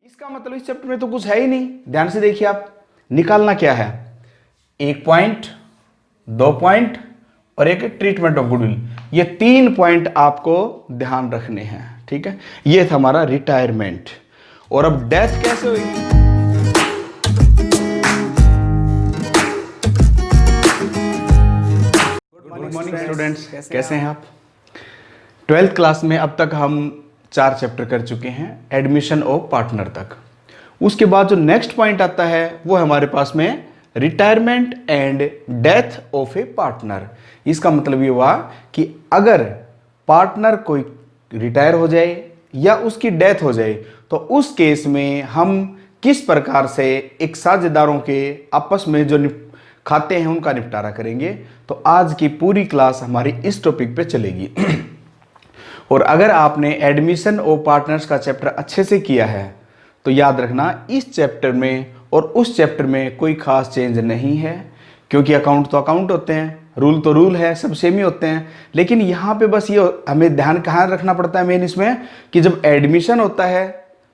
इसका मतलब इस चैप्टर में तो कुछ है ही नहीं। ध्यान से देखिए, आप निकालना क्या है, 1 पॉइंट, 2 पॉइंट और एक ट्रीटमेंट ऑफ गुडविल। ये 3 पॉइंट आपको ध्यान रखने हैं, ठीक है। ये था हमारा रिटायरमेंट। और अब डेथ कैसे होगी। गुड मॉर्निंग स्टूडेंट्स, कैसे हैं आप। 12th क्लास में अब तक हम 4 चैप्टर कर चुके हैं, एडमिशन ऑफ पार्टनर तक। उसके बाद जो नेक्स्ट पॉइंट आता है वो हमारे पास में retirement and death of A partner. इसका मतलब ये हुआ कि अगर पार्टनर कोई रिटायर हो जाए या उसकी डेथ हो जाए तो उस केस में हम किस प्रकार से एक साझेदारों के आपस में जो खाते हैं उनका निपटारा करेंगे। तो आज की पूरी क्लास हमारी इस टॉपिक पे चलेगी। और अगर आपने एडमिशन ऑफ पार्टनर्स का चैप्टर अच्छे से किया है तो याद रखना इस चैप्टर में और उस चैप्टर में कोई खास चेंज नहीं है, क्योंकि अकाउंट तो अकाउंट होते हैं, रूल तो रूल है, सब सेम ही होते हैं। लेकिन यहाँ पे बस ये हमें ध्यान कहाँ रखना पड़ता है मेन इसमें, कि जब एडमिशन होता है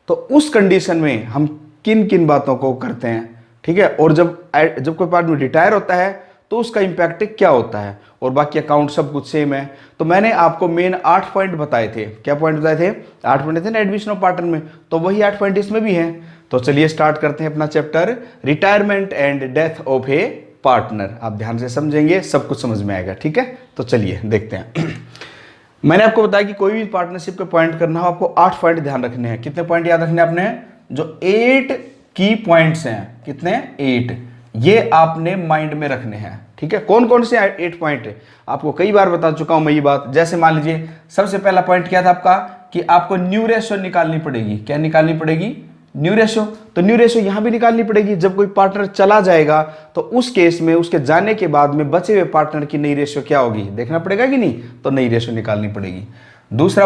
तो उस कंडीशन में हम किन किन बातों को करते हैं, ठीक है। और जब कोई पार्टनर रिटायर होता है तो उसका इम्पैक्ट क्या होता है, और बाकी अकाउंट सब कुछ सेम है। तो मैंने आपको मेन 8 पॉइंट बताए थे। क्या पॉइंट बताए थे? 8 पॉइंट थे ना एडमिशन ऑफ पार्टनर में, तो वही 8 पॉइंट इसमें भी हैं। तो चलिए स्टार्ट करते हैं अपना chapter retirement and death of A partner. आप ध्यान से समझेंगे, सब कुछ समझ में आएगा, ठीक है। तो चलिए देखते हैं। मैंने आपको बताया कि कोई भी पार्टनरशिप पे पॉइंट करना हो आपको 8 पॉइंट ध्यान रखने हैं। कितने पॉइंट याद रखने आपने? जो 8 की पॉइंट्स हैं, कितने? 8। ये आपने माइंड में रखने हैं, ठीक है। कौन कौन से 8 पॉइंट है आपको कई बार बता चुका हूं मैं ये बात। जैसे मान लीजिए सबसे पहला पॉइंट क्या था आपका, कि आपको न्यू रेशियो निकालनी पड़ेगी। क्या निकालनी पड़ेगी? New ratio. तो न्यू रेशियो यहां भी निकालनी पड़ेगी। जब कोई पार्टनर चला जाएगा तो उस केस में उसके जाने के बाद में बचे हुए पार्टनर की नई रेशियो क्या होगी, देखना पड़ेगा कि नहीं। तो नई रेशियो निकालनी पड़ेगी। दूसरा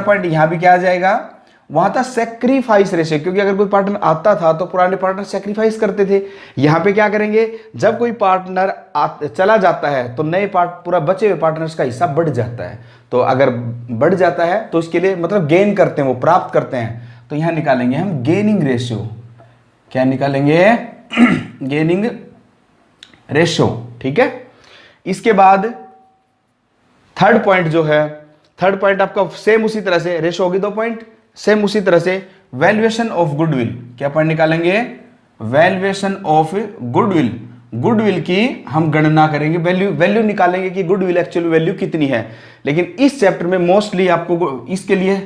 पॉइंट यहां भी क्या आ जाएगा, वहां था सेक्रीफाइस रेशियो, क्योंकि अगर कोई पार्टनर आता था तो पुराने पार्टनर सेक्रीफाइस करते थे। यहां पे क्या करेंगे, जब कोई पार्टनर चला जाता है तो नए पूरा बचे हुए पार्टनर्स का हिस्सा बढ़ जाता है। तो अगर बढ़ जाता है तो इसके लिए मतलब गेन करते हैं, वो प्राप्त करते हैं। तो यहां निकालेंगे हम गेनिंग रेशियो। क्या निकालेंगे? गेनिंग रेशियो, ठीक है। इसके बाद थर्ड पॉइंट जो है, थर्ड पॉइंट आपका सेम उसी तरह से, रेशियो होगी 2 पॉइंट, सेम उसी तरह से वैल्यूएशन ऑफ गुडविल। क्या पॉइंट निकालेंगे? Valuation of goodwill. गुडविल की हम गणना करेंगे, वैल्यू निकालेंगे कि गुडविल एक्चुअल वैल्यू कितनी है। लेकिन इस चैप्टर में मोस्टली आपको इसके लिए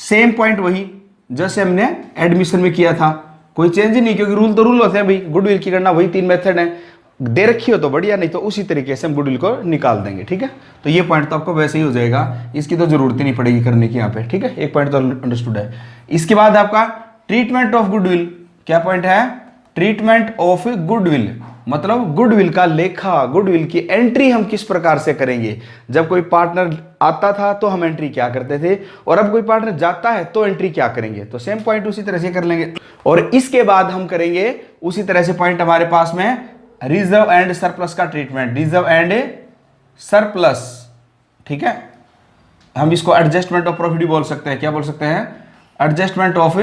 सेम पॉइंट वही जैसे हमने एडमिशन में किया था, कोई चेंज नहीं, क्योंकि रूल तो रूल होते हैं भाई। गुडविल की गणना वही 3 मेथड है, दे रखी हो तो बढ़िया, नहीं तो उसी तरीके से हम गुडविल को निकाल देंगे, ठीक है। तो ये पॉइंट तो आपको वैसे ही हो जाएगा, इसकी तो जरूरत ही नहीं पड़ेगी करने की यहाँ पे, ठीक है। एक पॉइंट तो अंडरस्टूड है। इसके बाद आपका ट्रीटमेंट ऑफ गुडविल। क्या पॉइंट है? ट्रीटमेंट ऑफ गुडविल, मतलब गुडविल का लेखा, गुडविल की एंट्री हम किस प्रकार से करेंगे। जब कोई पार्टनर आता था तो हम एंट्री क्या करते थे, और अब कोई पार्टनर जाता है तो एंट्री क्या करेंगे। तो सेम पॉइंट उसी तरह से कर लेंगे। और इसके बाद हम करेंगे उसी तरह से पॉइंट हमारे पास में रिजर्व एंड सरप्लस का ट्रीटमेंट। रिजर्व एंड सरप्लस, ठीक है। हम इसको एडजस्टमेंट ऑफ प्रॉफिट भी बोल सकते हैं। क्या बोल सकते हैं? एडजस्टमेंट ऑफ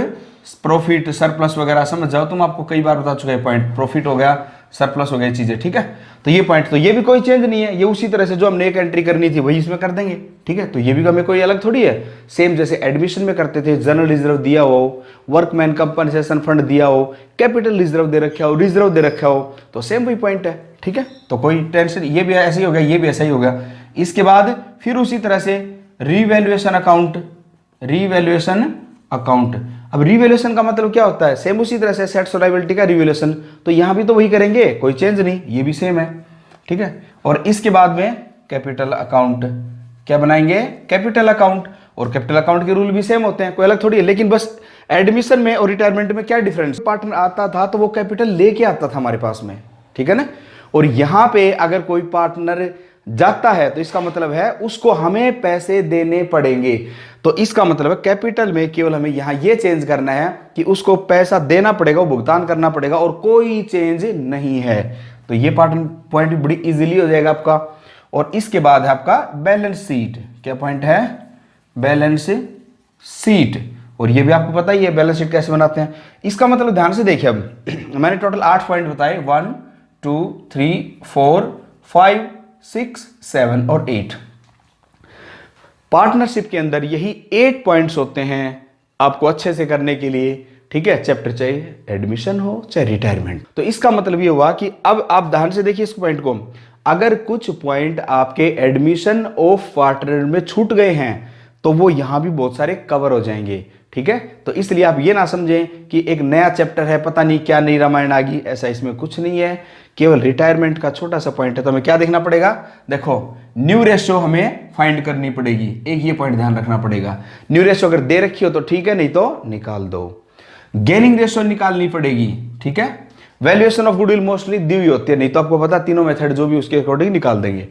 प्रॉफिट, सरप्लस वगैरह समझ जाओ तुम, आपको कई बार बता चुका है पॉइंट। प्रॉफिट हो गया, सरप्लस हो गई चीजें, ठीक है। तो ये पॉइंट, तो ये भी कोई चेंज नहीं है, ये उसी तरह से जो हमने एक एंट्री करनी थी वही इसमें कर देंगे, ठीक है। तो ये भी हमें कोई अलग थोड़ी है, सेम जैसे एडमिशन में करते थे। जनरल रिजर्व दिया हो, वर्कमैन कंपनसेशन फंड दिया हो, कैपिटल रिजर्व दे रखा हो, रिजर्व दे रखा हो, तो सेम वही पॉइंट है, ठीक है। तो कोई टेंशन, ये भी ऐसे ही हो गया, ये भी ऐसा ही हो गया। इसके बाद फिर उसी तरह से रिवैल्यूएशन अकाउंट। रिवैल्यूएशन अकाउंट, अब रिवैल्यूएशन का मतलब क्या होता है? सेम उसी तरह से सेट्स और लायबिलिटी का रिवैल्यूएशन। तो यहां भी तो वही करेंगे, कोई चेंज नहीं, ये भी सेम है, ठीक है। और इसके बाद में कैपिटल अकाउंट। क्या बनाएंगे? Capital account. और कैपिटल अकाउंट के रूल भी सेम होते हैं, कोई अलग थोड़ी है। लेकिन बस एडमिशन में और रिटायरमेंट में क्या डिफरेंस, पार्टनर आता था तो वो कैपिटल लेके आता था हमारे पास में, ठीक है ना। और यहां पे अगर कोई पार्टनर जाता है तो इसका मतलब है उसको हमें पैसे देने पड़ेंगे। तो इसका मतलब है कैपिटल में केवल हमें यहां ये चेंज करना है कि उसको पैसा देना पड़ेगा, वो भुगतान करना पड़ेगा, और कोई चेंज नहीं है। तो ये पॉइंट भी बड़ी इजीली हो जाएगा आपका। और इसके बाद है आपका बैलेंस शीट। क्या पॉइंट है? Balance sheet. और ये भी आपको पता ही है बैलेंस शीट कैसे बनाते हैं। इसका मतलब ध्यान से देखिए, अब मैंने टोटल 8 पॉइंट बताए, 1 2 3 4 5 6 7 और 8। पार्टनरशिप के अंदर यही 8 पॉइंट्स होते हैं आपको अच्छे से करने के लिए, ठीक है, चैप्टर चाहे एडमिशन हो चाहे रिटायरमेंट। तो इसका मतलब ये हुआ कि अब आप ध्यान से देखिए इस पॉइंट को, अगर कुछ पॉइंट आपके एडमिशन ऑफ पार्टनर में छूट गए हैं तो वो यहां भी बहुत सारे कवर हो जाएंगे, ठीक है। तो इसलिए आप ये ना समझें कि एक नया चैप्टर है, पता नहीं क्या नई रामायण आ गई, ऐसा इसमें कुछ नहीं है, केवल रिटायरमेंट का छोटा सा पॉइंट है। तो हमें क्या देखना पड़ेगा, देखो न्यू रेशियो हमें फाइंड करनी पड़ेगी, एक ये पॉइंट ध्यान रखना पड़ेगा। न्यू रेशियो अगर दे रखी हो तो ठीक है, नहीं तो निकाल दो। गेनिंग रेशियो निकालनी पड़ेगी, ठीक है। वैल्यूएशन ऑफ गुडविल मोस्टली दी हुई होती है, नहीं तो आपको पता तीनों मेथड जो भी उसके अकॉर्डिंग निकाल देंगे।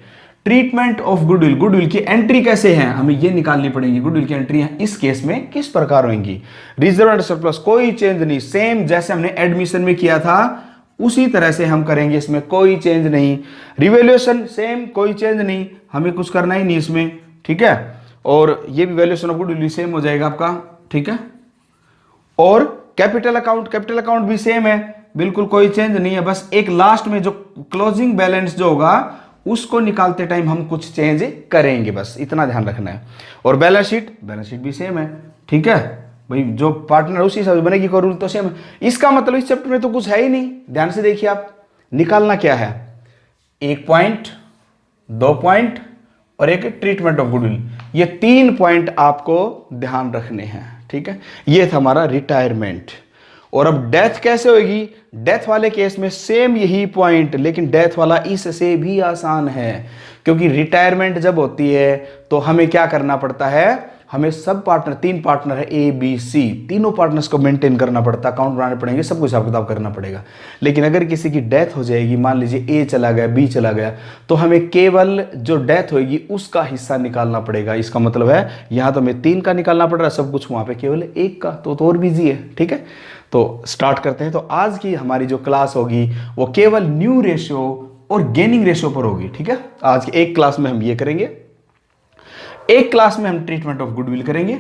ट्रीटमेंट ऑफ गुडविल, गुडविल की एंट्री कैसे है हमें ये निकालनी पड़ेगी, गुडविल की एंट्री है इस केस में किस प्रकार होंगी। रिजर्व एंड सरप्लस कोई चेंज नहीं, सेम जैसे हमने एडमिशन में किया था उसी तरह से हम करेंगे, इसमें कोई चेंज नहीं। रिवैल्यूएशन सेम, कोई चेंज नहीं, हमें कुछ करना ही नहीं इसमें, ठीक है। और ये भी वैल्यूएशन ऑफ गुडविल सेम हो जाएगा आपका, ठीक है। और कैपिटल अकाउंट भी सेम है, बिल्कुल कोई चेंज नहीं है, बस एक लास्ट में जो क्लोजिंग बैलेंस जो होगा उसको निकालते टाइम हम कुछ चेंज करेंगे, बस इतना ध्यान रखना है। और बैलेंस शीट भी सेम है, ठीक है भाई, जो पार्टनर उसी हिसाब से बनेगी, कोई रूल तो सेम है। इसका मतलब इस चैप्टर में तो कुछ है ही नहीं, ध्यान से देखिए आप, निकालना क्या है, 1 पॉइंट, 2 पॉइंट और एक ट्रीटमेंट ऑफ गुडविल, ये 3 पॉइंट आपको ध्यान रखने हैं, ठीक है। ये था हमारा रिटायरमेंट। और अब डेथ कैसे होगी, डेथ वाले केस में सेम यही पॉइंट, लेकिन डेथ वाला इससे भी आसान है, क्योंकि रिटायरमेंट जब होती है तो हमें क्या करना पड़ता है, हमें सब पार्टनर, 3 पार्टनर है ए बी सी, तीनों पार्टनर्स को मेंटेन करना पड़ता है, अकाउंट बनाने पड़ेंगे, सब कुछ हिसाब किताब करना पड़ेगा। लेकिन अगर किसी की डेथ हो जाएगी, मान लीजिए ए चला गया, बी चला गया, तो हमें केवल जो डेथ होगी उसका हिस्सा निकालना पड़ेगा। इसका मतलब है यहां तो हमें 3 का निकालना पड़ रहा है सब कुछ, वहां पे केवल 1 का, तो और बिजी है, ठीक है। तो स्टार्ट करते हैं। तो आज की हमारी जो क्लास होगी वो केवल न्यू रेशियो और गेनिंग रेशियो पर होगी, ठीक है। आज की एक क्लास में हम ये करेंगे, एक क्लास में हम ट्रीटमेंट ऑफ गुडविल करेंगे,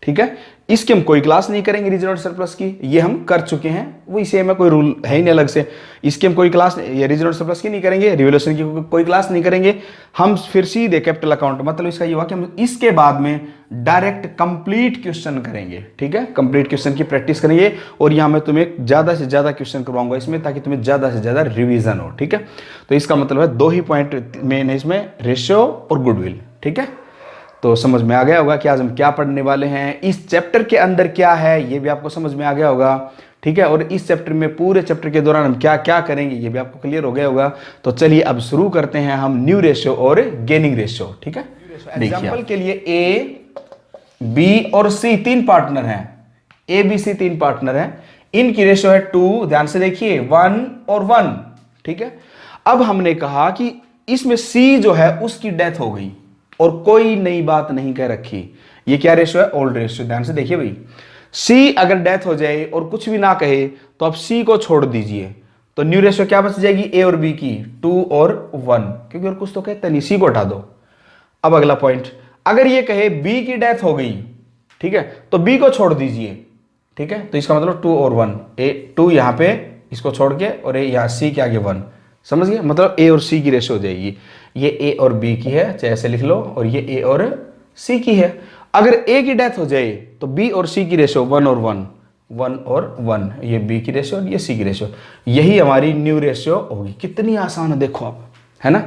ठीक है। इसकी हम कोई क्लास नहीं करेंगे रिजर्व सरप्लस की, ये हम कर चुके हैं, वही सेम है, कोई रूल है ही नहीं अलग से। इसकी हम कोई क्लास ये रिजर्व सरप्लस की नहीं करेंगे, रिवैल्यूएशन की कोई क्लास नहीं करेंगे, हम फिर सीधे कैपिटल अकाउंट, मतलब इसका ये हुआ कि हम इसके बाद में डायरेक्ट कंप्लीट क्वेश्चन करेंगे, ठीक है। कंप्लीट क्वेश्चन की प्रैक्टिस करेंगे और यहां मैं तुम्हें ज्यादा से ज्यादा क्वेश्चन करवाऊंगा इसमें, ताकि तुम्हें ज्यादा से ज्यादा रिवीजन हो, ठीक है। तो इसका मतलब है 2 ही पॉइंट मेन है इसमें, रेशियो और गुडविल, ठीक है। तो समझ में आ गया होगा कि आज हम क्या पढ़ने वाले हैं, इस चैप्टर के अंदर क्या है ये भी आपको समझ में आ गया होगा, ठीक है। और इस चैप्टर में पूरे चैप्टर के दौरान हम क्या क्या करेंगे ये भी आपको क्लियर हो गया होगा। तो चलिए अब शुरू करते हैं हम न्यू रेशियो और गेनिंग रेशियो, ठीक है। एग्जांपल के लिए ए बी और सी 3 पार्टनर हैं, ए बी सी 3 पार्टनर हैं, इनकी रेशियो है 2, ध्यान से देखिए 1 और 1, ठीक है। अब हमने कहा कि इसमें सी जो है उसकी डेथ हो गई और कोई नई बात नहीं कह रखी, ये क्या रेशियो है, ओल्ड रेशियो। ध्यान से देखिए भाई, सी अगर डेथ हो जाए और कुछ भी ना कहे तो आप सी को छोड़ दीजिए, तो न्यू रेशियो क्या बच जाएगी, ए और बी की 2 और 1, क्योंकि और कुछ तो कहते नहीं, सी को हटा दो। अब अगला पॉइंट, अगर ये कहे बी की डेथ हो गई, ठीक है, तो बी को छोड़ दीजिए, ठीक है। तो इसका मतलब 2 और 1, ए 2 यहां पे इसको छोड़ के और ए यहां सी के आगे 1, समझ गए, मतलब ए और सी की रेशियो हो जाएगी, ये ए और बी की है, चाहे ऐसे लिख लो, और ये ए और सी की है। अगर ए की डेथ हो जाए तो बी और सी की रेशियो 1 और 1, 1 और 1, ये बी की रेशियो और ये सी की रेशियो, यही हमारी न्यू रेशियो होगी। कितनी आसान है देखो आप, है ना।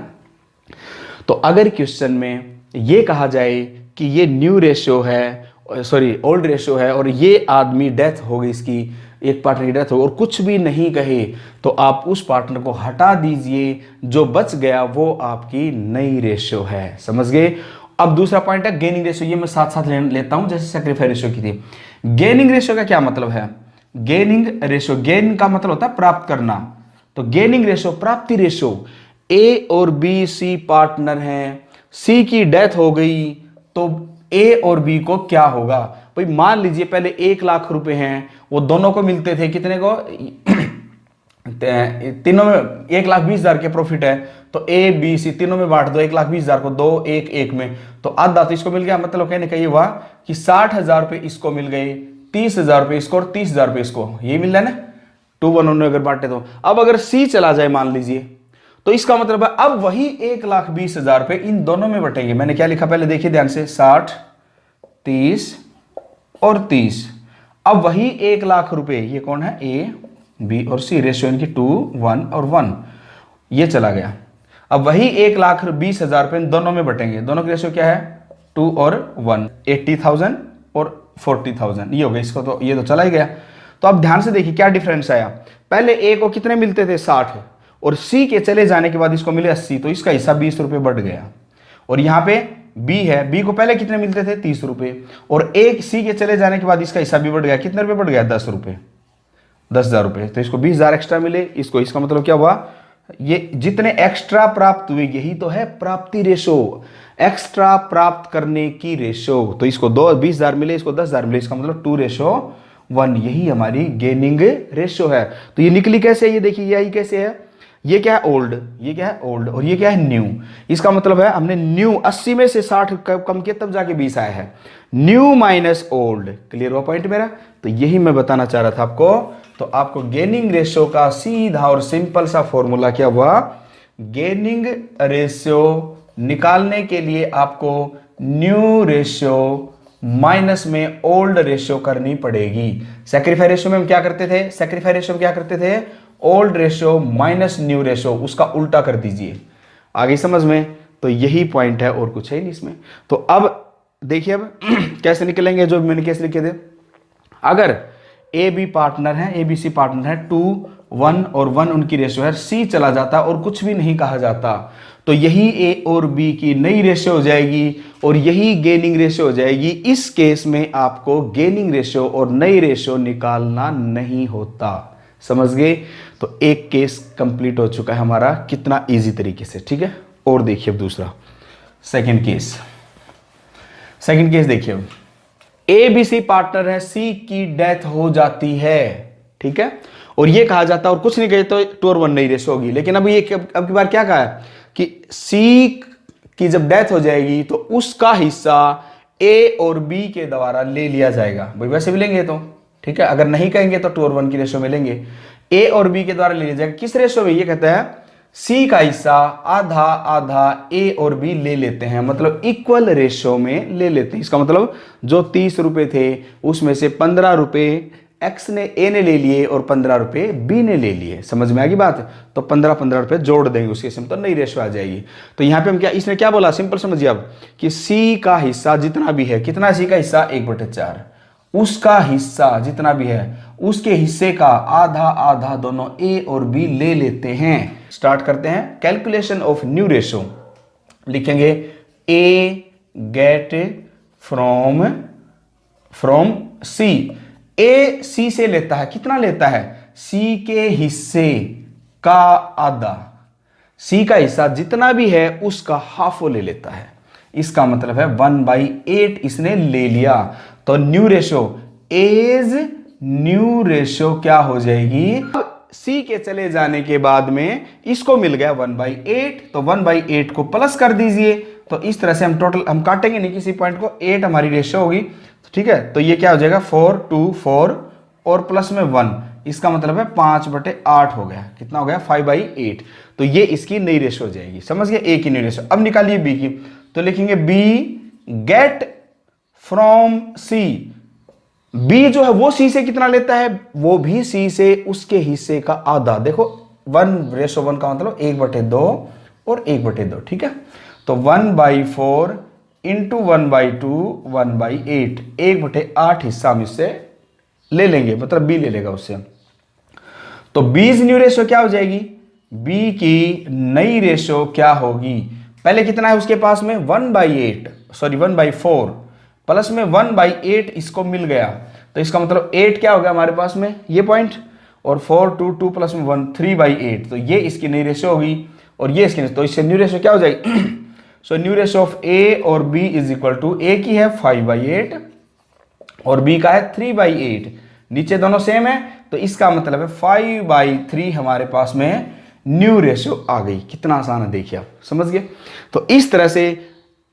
तो अगर क्वेश्चन में ये कहा जाए कि ये न्यू रेशियो है, सॉरी ओल्ड रेशियो है, और ये आदमी डेथ हो गई, इसकी एक पार्टनर की डेथ हो और कुछ भी नहीं कहे, तो आप उस पार्टनर को हटा दीजिए, जो बच गया वो आपकी नई रेशियो है, समझ गए। अब दूसरा पॉइंट है गेनिंग रेशियो, ये मैं साथ साथ लेता हूं जैसे सैक्रिफाइस रेशियो की थी। गेनिंग रेशियो का क्या मतलब है, गेनिंग रेशियो, गेन का मतलब होता है प्राप्त करना, तो गेनिंग रेशियो प्राप्ति रेशियो, ए और बी सी पार्टनर हैं, सी की डेथ हो गई तो ए और बी को क्या होगा, भाई मान लीजिए पहले 1 लाख रुपए हैं, वो दोनों को मिलते थे, कितने को तीनों में 1,20,000 के प्रॉफिट है, तो ए बी सी तीनों में बांट दो 1,20,000 को, 2 1 1 में, तो आधा तो इसको मिल गया। मतलब कहने का ये हुआ कि 60,000 रुपये इसको मिल गए, 30,000 रुपये इसको और 30,000 रुपये इसको, यही मिल रहा है ना 2 1 उन्होंने अगर बांटे तो। अब अगर सी चला जाए मान लीजिए, तो इसका मतलब है अब वही 1,20,000 रुपये इन दोनों में बटेंगे। मैंने क्या लिखा पहले देखिए ध्यान से, 60 30 और 30। अब वही 1,00,000 रुपये, ये कौन है, ए बी और सी, रेशियो इनकी 2 1 और 1, ये चला गया। अब वही 1,20,000 रुपये इन दोनों में बटेंगे। दोनों की रेशियो क्या है, 2 और 1, 80,000 और 40,000, ये हो गया। इसको तो ये तो चला ही गया। तो अब ध्यान से देखिए क्या डिफरेंस आया। पहले ए को कितने मिलते थे, 60, और सी के चले जाने के बाद इसको मिले 80, तो इसका हिस्सा 20 रुपये बढ़ गया। और यहाँ पे बी है, बी को पहले कितने मिलते थे, 30 रुपये, और एक सी के चले जाने के बाद इसका हिस्सा भी बढ़ गया। कितने रुपये बढ़ गया, 10 रुपये, 10,000 रुपये। तो इसको 20,000 एक्स्ट्रा मिले इसको। इसका मतलब क्या हुआ, ये जितने एक्स्ट्रा प्राप्त हुए, यही तो है प्राप्ति रेशो, एक्स्ट्रा प्राप्त करने की रेशो। तो इसको 20,000 मिले, इसको 10,000 मिले, इसका मतलब 2:1, यही हमारी गेनिंग रेशो है। तो ये निकली कैसे, ये देखिए यही कैसे है, ये क्या है ओल्ड, ये क्या है ओल्ड, और ये क्या है न्यू। इसका मतलब है हमने न्यू 80 में से 60 कम किया तब जाके 20 आया है, न्यू माइनस ओल्ड। क्लियर हुआ पॉइंट मेरा। तो यही मैं बताना चाह रहा था आपको। तो आपको गेनिंग रेशियो का सीधा और सिंपल सा फॉर्मूला क्या हुआ, गेनिंग रेशियो निकालने के लिए आपको न्यू रेशियो माइनस में ओल्ड रेशियो करनी पड़ेगी। सैक्रिफाई रेशियो में हम क्या करते थे, सैक्रिफाई रेशियो में क्या करते थे, old ratio minus new ratio, उसका उल्टा कर दीजिए। आगे समझ में। तो यही पॉइंट है और कुछ है नहीं इसमें। तो अब देखिए अब कैसे निकलेंगे जो मैंने केस लिखे थे। अगर ए बी पार्टनर है, ए बी सी पार्टनर है, 2 1 और 1 उनकी रेशियो है, सी चला जाता और कुछ भी नहीं कहा जाता, तो यही ए और बी की नई रेशियो हो जाएगी और यही गेनिंग रेशियो हो जाएगी। इस केस में आपको गेनिंग रेशियो और नई रेशियो निकालना नहीं होता। समझ गए। तो एक केस कंप्लीट हो चुका है हमारा, कितना इजी तरीके से। ठीक है, और देखिए अब दूसरा सेकंड केस। सेकंड केस देखिए, ए बी सी पार्टनर है, सी की डेथ हो जाती है, ठीक है, और ये कहा जाता है और कुछ नहीं कहे तो 2 और 1 नई रेशियो होगी। लेकिन अब ये अब की बार क्या कहा है कि सी की जब डेथ हो जाएगी तो उसका हिस्सा ए और बी के द्वारा ले लिया जाएगा। भाई वैसे भी लेंगे तो ठीक है, अगर नहीं कहेंगे तो 2 और 1 की रेशियो में लेंगे, ए और बी के द्वारा ले लिया जाएगा। किस रेशियो में, ये कहता है सी का हिस्सा आधा आधा ए और बी ले लेते हैं, मतलब इक्वल रेशियो में ले लेते हैं। इसका मतलब जो 30 रुपए थे उसमें से 15 रुपए एक्स ने ए ने ले लिए और 15 रुपए बी ने ले लिए। समझ में आ गई बात। तो 15 रुपए जोड़ देंगे उसके इसमें, तो नई रेशियो आ जाएगी। तो यहां पे हम क्या, इसने क्या बोला, सिंपल समझिए अब कि सी का हिस्सा जितना भी है, कितना सी का हिस्सा 1/4, उसका हिस्सा जितना भी है उसके हिस्से का आधा आधा दोनों ए और बी ले लेते हैं। स्टार्ट करते हैं कैलकुलेशन ऑफ न्यू रेशियो। लिखेंगे ए गेट फ्रॉम सी। ए सी से लेता है, कितना लेता है, सी के हिस्से का आधा, सी का हिस्सा जितना भी है उसका हाफ वो ले लेता है। इसका मतलब है 1/8 इसने ले लिया। तो new ratio as new ratio क्या हो जाएगी, सी के चले जाने के बाद में इसको मिल गया 1/8, तो 1/8 को प्लस कर दीजिए। तो इस तरह से हम टोटल हम काटेंगे नहीं किसी पॉइंट को, 8 हमारी रेशियो होगी, ठीक है। तो ये क्या हो जाएगा 4 2 4 और प्लस में 1, इसका मतलब है 5/8 हो गया। कितना हो गया 5/8। तो ये इसकी नई रेशियो हो जाएगी। समझ गए, ए की नई रेशियो। अब निकालिए बी की। तो लिखेंगे B get from C. B जो है वो सी से कितना लेता है, वो भी सी से उसके हिस्से का आधा। देखो 1:1 का मतलब 1/2 और 1/2, ठीक है। तो 1/4 इंटू 1/2 1/8, 1/8 हिस्सा हम इससे ले लेंगे, मतलब बी ले लेगा उससे। तो बीज न्यू रेशियो क्या हो जाएगी, बी की नई रेशियो क्या होगी, पहले कितना है उसके पास में 1/4 प्लस में 1/8 इसको मिल गया। तो इसका मतलब 8 क्या हो गया हमारे पास में ये पॉइंट, और 4 2 2 प्लस में 1 3/8। तो ये इसकी नई रेशियो होगी और ये इसकी, तो इससे न्यू रेशियो क्या हो जाएगी सो न्यू रेशियो ऑफ ए और बी इज इक्वल टू, ए की है 5/8 और बी का है 3/8। नीचे दोनों सेम है, तो इसका मतलब है 5/3 हमारे पास में न्यू रेशियो आ गई। कितना आसान है देखिए, आप समझ गए। तो इस तरह से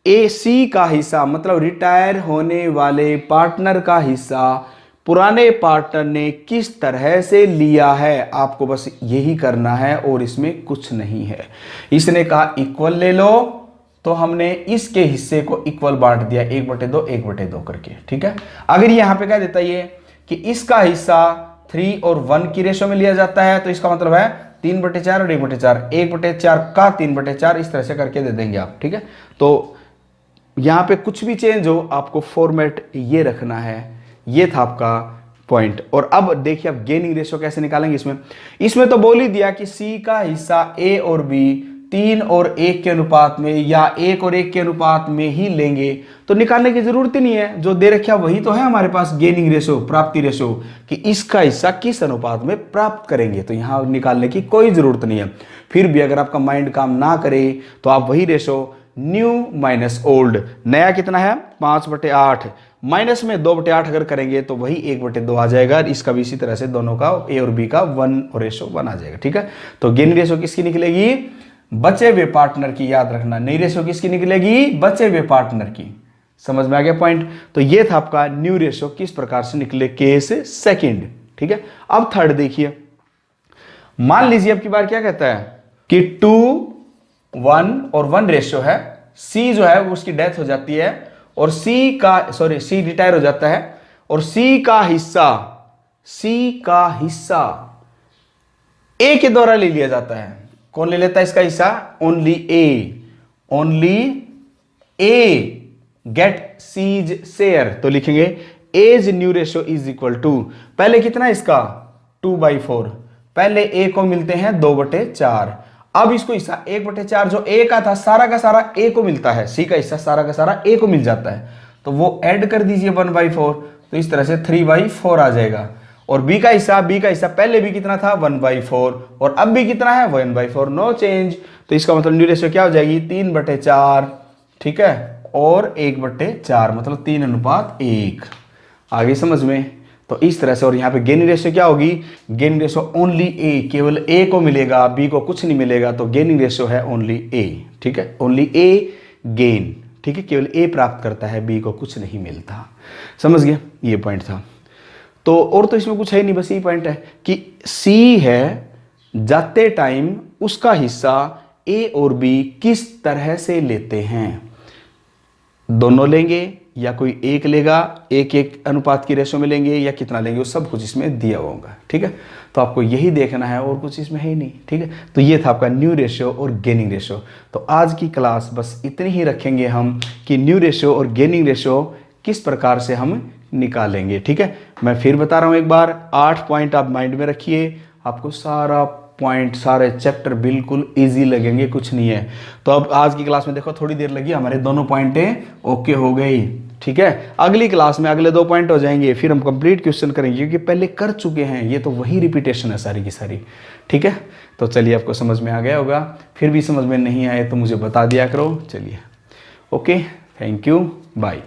AC का हिस्सा मतलब रिटायर होने वाले पार्टनर का हिस्सा पुराने पार्टनर ने किस तरह से लिया है, आपको बस यही करना है और इसमें कुछ नहीं है। इसने कहा इक्वल ले लो, तो हमने इसके हिस्से को इक्वल बांट दिया 1/2 1/2 करके, ठीक है। अगर यहां पे कह देता ये कि इसका हिस्सा 3 और 1 की रेशो में लिया जाता है, तो इसका मतलब है 3/4 और 1/4, 1/4 का 3/4, इस तरह से करके दे देंगे आप, ठीक है। तो यहां पे कुछ भी चेंज हो, आपको फॉर्मेट ये रखना है। ये था आपका पॉइंट। और अब देखिए आप गेनिंग रेशियो कैसे निकालेंगे। इसमें तो बोल ही दिया कि C का हिस्सा A और B 3 और 1 के अनुपात में या 1 और 1 के अनुपात में ही लेंगे, तो निकालने की जरूरत ही नहीं है। जो दे रखा वही तो है हमारे पास गेनिंग रेशियो, प्राप्ति रेशियो, कि इसका हिस्सा किस अनुपात में प्राप्त करेंगे, तो यहां निकालने की कोई जरूरत नहीं है। फिर भी अगर आपका माइंड काम ना करे तो आप वही रेशियो न्यू माइनस ओल्ड, नया कितना है 5/8, माइनस में 2/8 अगर करेंगे तो वही 1/2 आ जाएगा। इसका भी इसी तरह से दोनों का A और B का 1 और रेशो 1 आ जाएगा, ठीक है। तो गेन रेशो किसकी निकलेगी, बचे हुए पार्टनर की, याद रखना। नई रेशो किसकी निकलेगी, बचे हुए पार्टनर की। समझ में आ गया पॉइंट। तो ये था आपका न्यू रेशो किस प्रकार से निकले, केस सेकंड, ठीक है। अब थर्ड देखिए, मान लीजिए अब की बार क्या कहता है कि 2, 1 और 1 रेशो है। C जो है वो उसकी डेथ हो जाती है और C रिटायर हो जाता है और C का हिस्सा A के द्वारा ले लिया जाता है। कौन ले लेता है इसका हिस्सा, only A gate C's share. तो लिखेंगे as new ratio is equal to, पहले कितना है इसका 2/4, पहले A को मिलते हैं 2/4। अब इसको हिस्सा 1/4 जो A का था सारा का सारा A को मिलता है, C का हिस्सा सारा का सारा A को मिल जाता है, तो वो ऐड कर दीजिए 1/4, तो इस तरह से 3/4 आ जाएगा। और B का हिस्सा पहले भी कितना था 1/4 और अब भी कितना है 1/4, नो चेंज। तो इसका मतलब न्यू रेशियो क्या हो जाएगी 3/4, ठीक है, और 1/4 मतलब 3:1। आगे समझ में। तो इस तरह से। और यहाँ पे गेन रेशियो क्या होगी, गेन रेशियो ओनली A, केवल A को मिलेगा, B को कुछ नहीं मिलेगा, तो गेनिंग रेशियो है ओनली A, ठीक है, ओनली A गेन, ठीक है, केवल A प्राप्त करता है, B को कुछ नहीं मिलता। समझ गए, ये पॉइंट था। तो और तो इसमें कुछ है नहीं, बस ये पॉइंट है कि C है जाते टाइम उसका हिस्सा A और B किस तरह से लेते हैं, दोनों लेंगे या कोई एक लेगा, एक अनुपात की रेशो में लेंगे या कितना लेंगे, वो सब कुछ इसमें दिया हुआ होगा, ठीक है। तो आपको यही देखना है और कुछ इसमें है ही नहीं, ठीक है। तो ये था आपका न्यू रेशियो और गेनिंग रेशियो। तो आज की क्लास बस इतनी ही रखेंगे हम कि न्यू रेशियो और गेनिंग रेशियो किस प्रकार से हम निकालेंगे, ठीक है। मैं फिर बता रहा हूँ एक बार, 8 पॉइंट आप माइंड में रखिए, आपको सारा पॉइंट सारे चैप्टर बिल्कुल इजी लगेंगे, कुछ नहीं है। तो अब आज की क्लास में देखो थोड़ी देर लगी, हमारे दोनों पॉइंटें ओके हो गई, ठीक है। अगली क्लास में अगले 2 पॉइंट हो जाएंगे, फिर हम कंप्लीट क्वेश्चन करेंगे क्योंकि पहले कर चुके हैं, ये तो वही रिपीटेशन है सारी की सारी, ठीक है। तो चलिए आपको समझ में आ गया होगा, फिर भी समझ में नहीं आए तो मुझे बता दिया करो। चलिए ओके, थैंक यू, बाय।